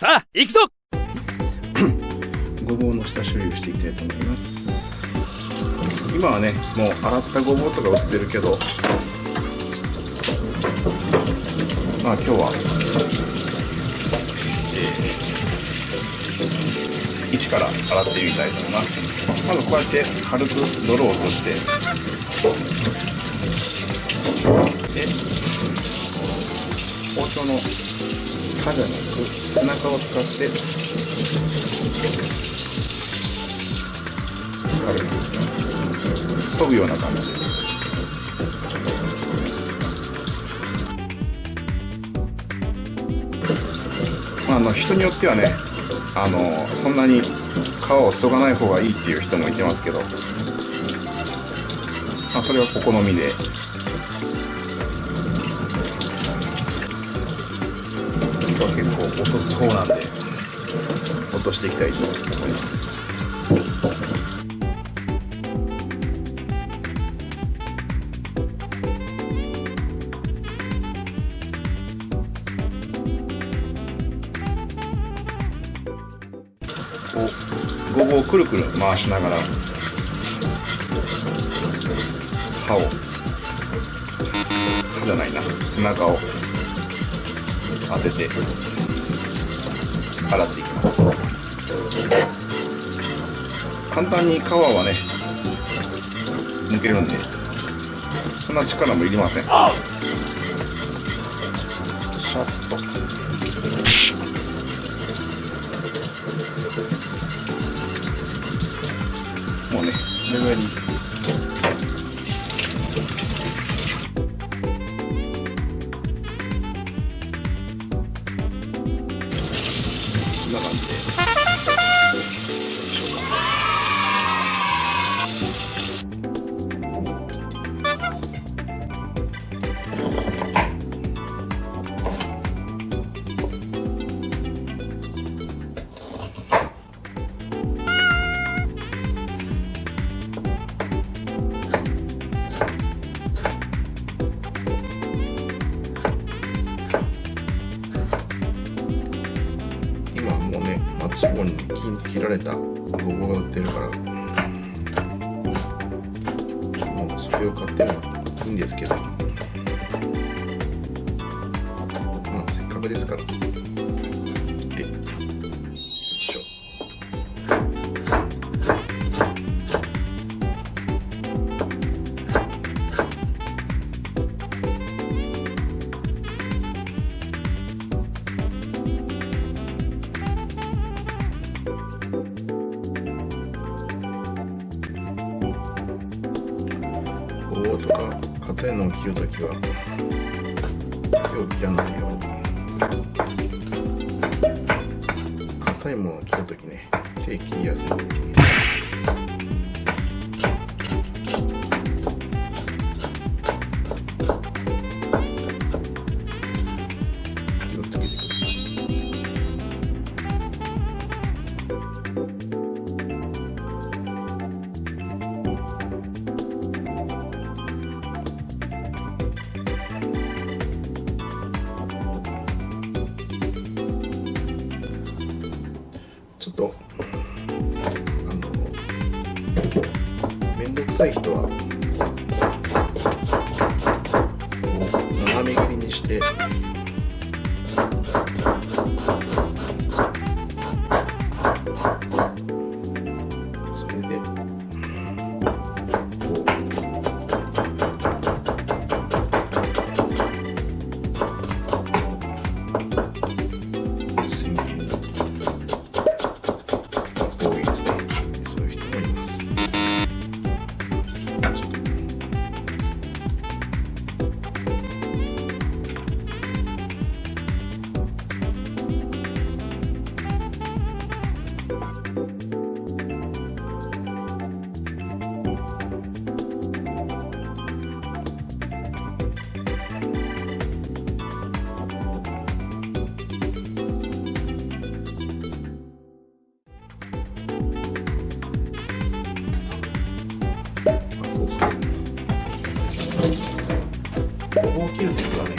さあ行くぞ。ごぼうの下処理をしていきたいと思います。今はね、もう洗ったごぼうとか売ってるけど、まあ今日は、一から洗ってみたいと思います。まずこうやって軽く泥を落として、で包丁の刃じゃなく背中を使って軽く削ぐような感じです。人によってはね、そんなに皮を削がない方がいいっていう人もいてますけど、それはお好みで。今日は結構落とす方なんで落としていきたいと思います。ごぼうをくるくる回しながら刃じゃないな、背中を当てて洗っていきます。簡単に皮はね抜けるんで、そんな力もいりません。シャッともうね、これぐらいでいい。こんな感じで。マッチ棒に切られたごぼうが売ってるから、もうそれを買ってもいいんですけど、せっかくですから切ってよいしょ。ごぼうとか硬いのを切るときは手を切らないように、硬いものを切るときね、手切りやすいんで、気をつけてください。ちょっとめんどくさい人は斜め切りにしてそれで薄切りに多いですね。そういう人もいます。そうそう。ごぼうを切るときはね、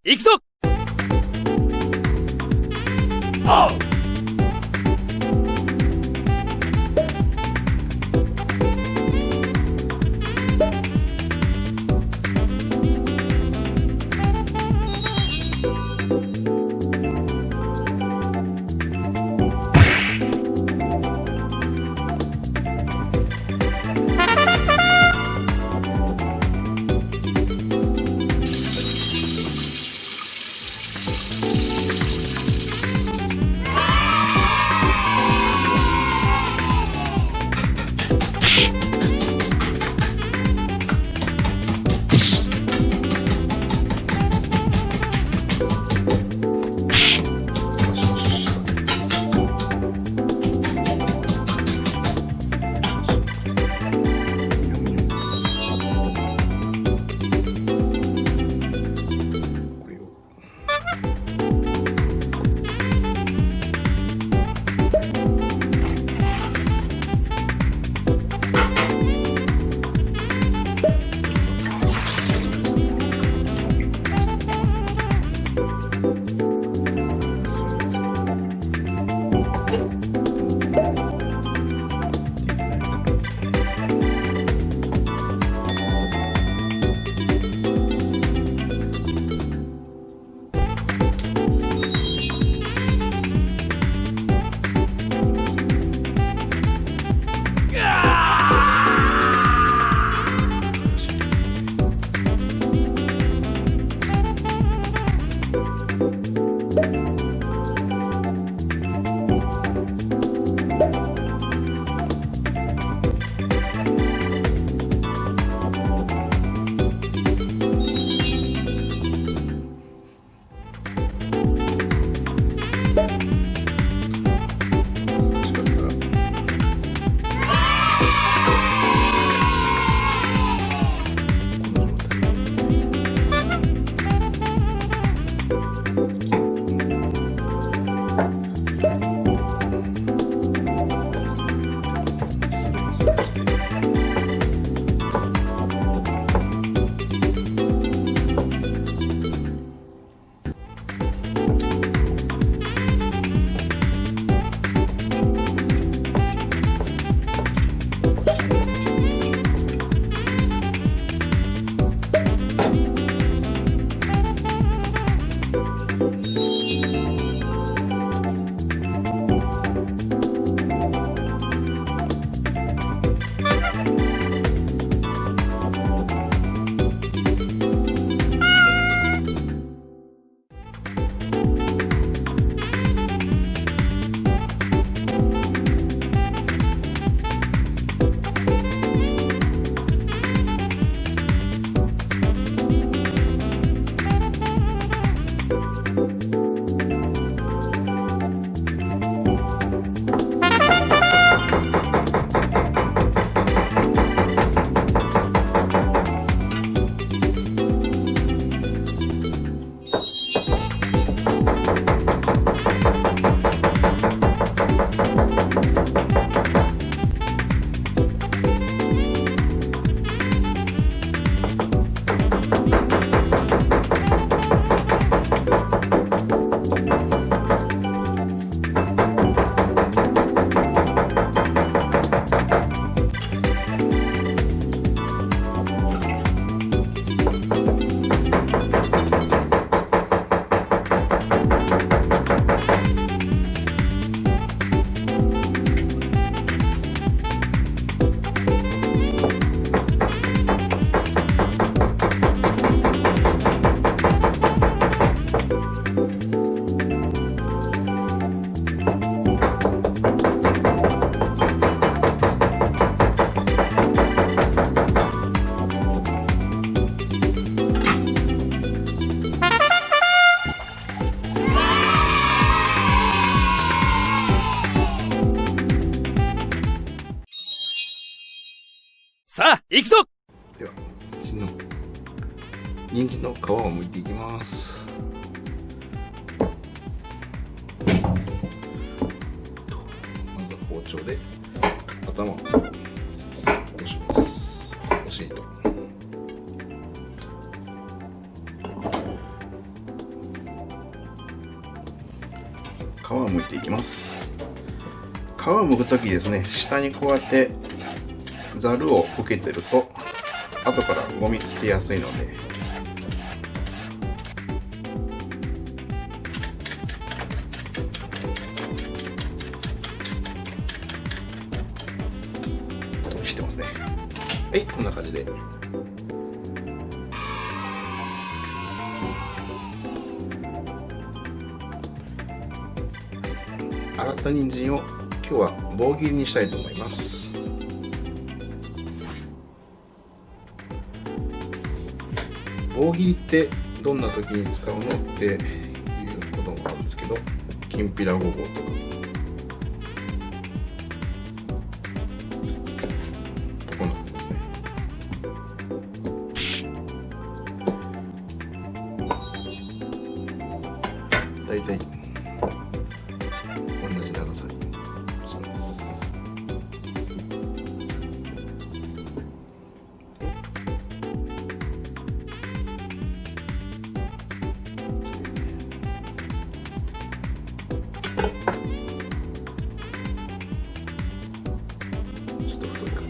行くぞ。さあ行くぞ。では人参の皮を剥いていきます。まずは包丁で頭を落とします。お尻ときます。皮を剥くときですね、下にこうやってざるを受けてると後からゴミつきやすいので、閉じてますね。はい、こんな感じで。洗った人参を今日は棒切りにしたいと思います。棒切りってどんな時に使うのっていうこともあるんですけど、きんぴらごぼうとかこんな感じですね。だいたい同じ長さにします。ちょっと太いかな。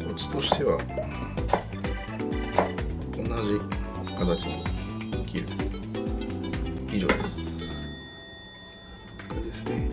コツとしては同じ形に切る。以上です。これですね。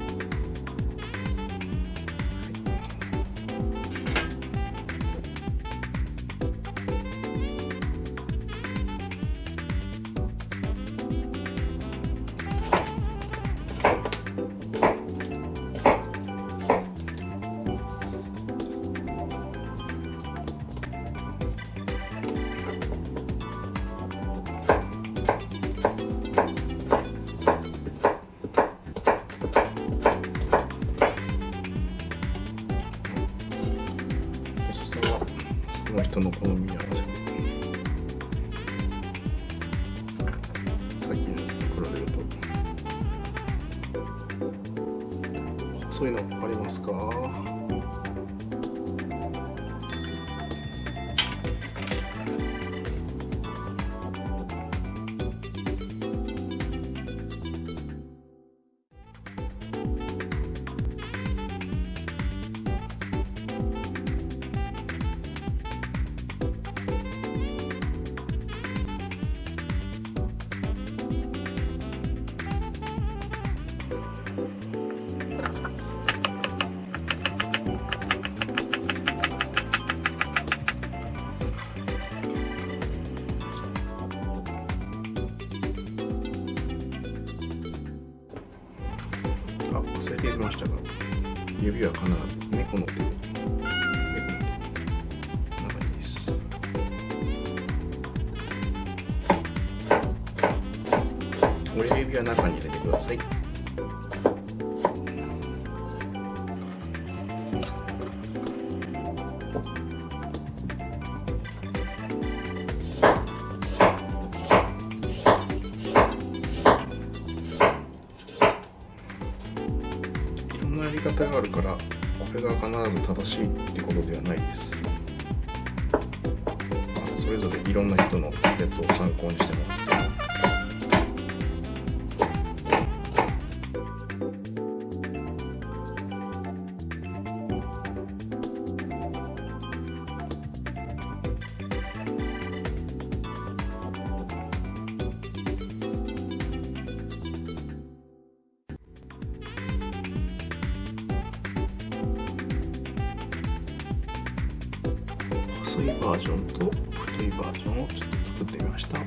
その人の好みに合わせて、さっきのやつと比べると細いのありますか？忘れていましたが、指は必ず猫の手で、こんな感じです。親指は中に入れてください。やり方があるからこれが必ず正しいってことではないです。それぞれいろんな人のやつを参考にしてもらって。細いバージョンと太いバージョンをちょっと作ってみました。